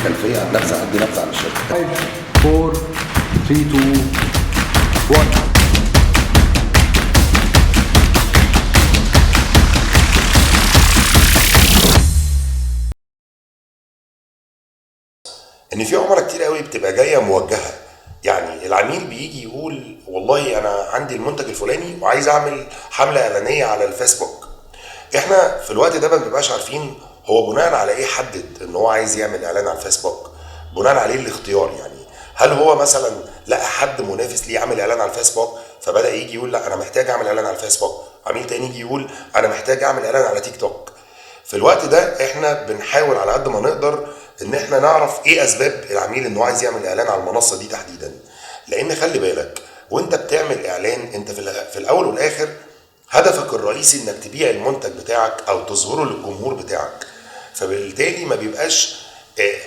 خلفيه عن نفسي، ادي نفسي عن الشركه. 5 4 3 2 1. ان في عملاء كتير قوي بتبقى جايه موجهه. يعني العميل بيجي يقول والله انا عندي المنتج الفلاني وعايز اعمل حمله اعلانيه على الفيسبوك. احنا في الوقت ده ما بنبقاش عارفين هو بناء على ايه حدد ان هو عايز يعمل اعلان على الفيسبوك، بناء عليه الاختيار. يعني هل هو مثلا لقى حد منافس ليه عامل اعلان على الفيسبوك فبدا يجي يقول لا انا محتاج اعمل اعلان على الفيسبوك، عميل تاني يجي يقول انا محتاج اعمل اعلان على تيك توك. في الوقت ده احنا بنحاول على قد ما نقدر ان احنا نعرف ايه اسباب العميل انه عايز يعمل اعلان على المنصه دي تحديدا. لان خلي بالك وانت بتعمل اعلان انت في الاول والاخر هدفك الرئيسي انك تبيع المنتج بتاعك او تظهره للجمهور بتاعك. فبالتالي ما بيبقاش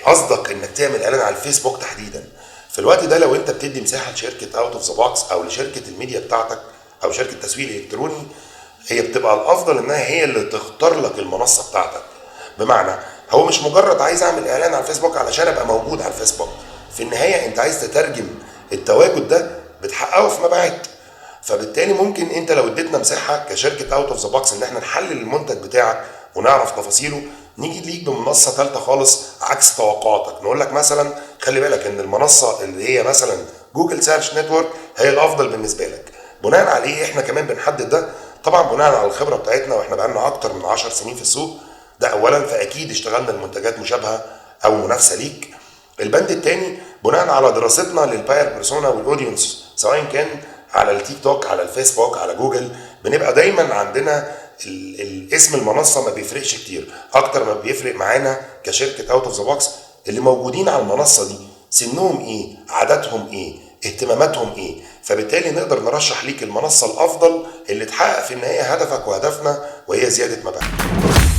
قصدك انك تعمل اعلان على الفيسبوك تحديدا. في الوقت ده لو انت بتدي مساحه لشركه اوت اوف ذا بوكس او لشركه الميديا بتاعتك او شركه تسويق الكتروني، هي بتبقى الافضل انها هي اللي تختار لك المنصه بتاعتك. بمعنى هو مش مجرد عايز اعمل اعلان على الفيسبوك علشان ابقى موجود على الفيسبوك، في النهايه انت عايز تترجم التواجد ده بتحققه في مبيعات. فبالتالي ممكن انت لو اديتنا مساحه كشركه اوت اوف ذا بوكس ان احنا نحلل المنتج بتاعك ونعرف تفاصيله، نيجي ليك بمنصه ثالثه خالص عكس توقعاتك. نقول لك مثلا خلي بالك ان المنصه اللي هي مثلا جوجل سيرش نتورك هي الافضل بالنسبه لك. بناء عليه احنا كمان بنحدد ده طبعا بناء على الخبره بتاعتنا، واحنا بقالنا اكتر من 10 سنين في السوق ده اولا، فاكيد اشتغلنا المنتجات مشابهه او منافسه ليك. البند الثاني بناء على دراستنا للباير بيرسونا والاودينس، سواء كان على التيك توك على الفيسبوك على جوجل، بنبقى دايما عندنا اسم المنصه ما بيفرقش كتير. اكتر ما بيفرق معانا كشركه اوت اوف ذا بوكس اللي موجودين على المنصه دي سنهم ايه، عاداتهم ايه، اهتماماتهم ايه. فبالتالي نقدر نرشح ليك المنصه الافضل اللي تحقق في النهايه هدفك وهدفنا وهي زياده مبيعات.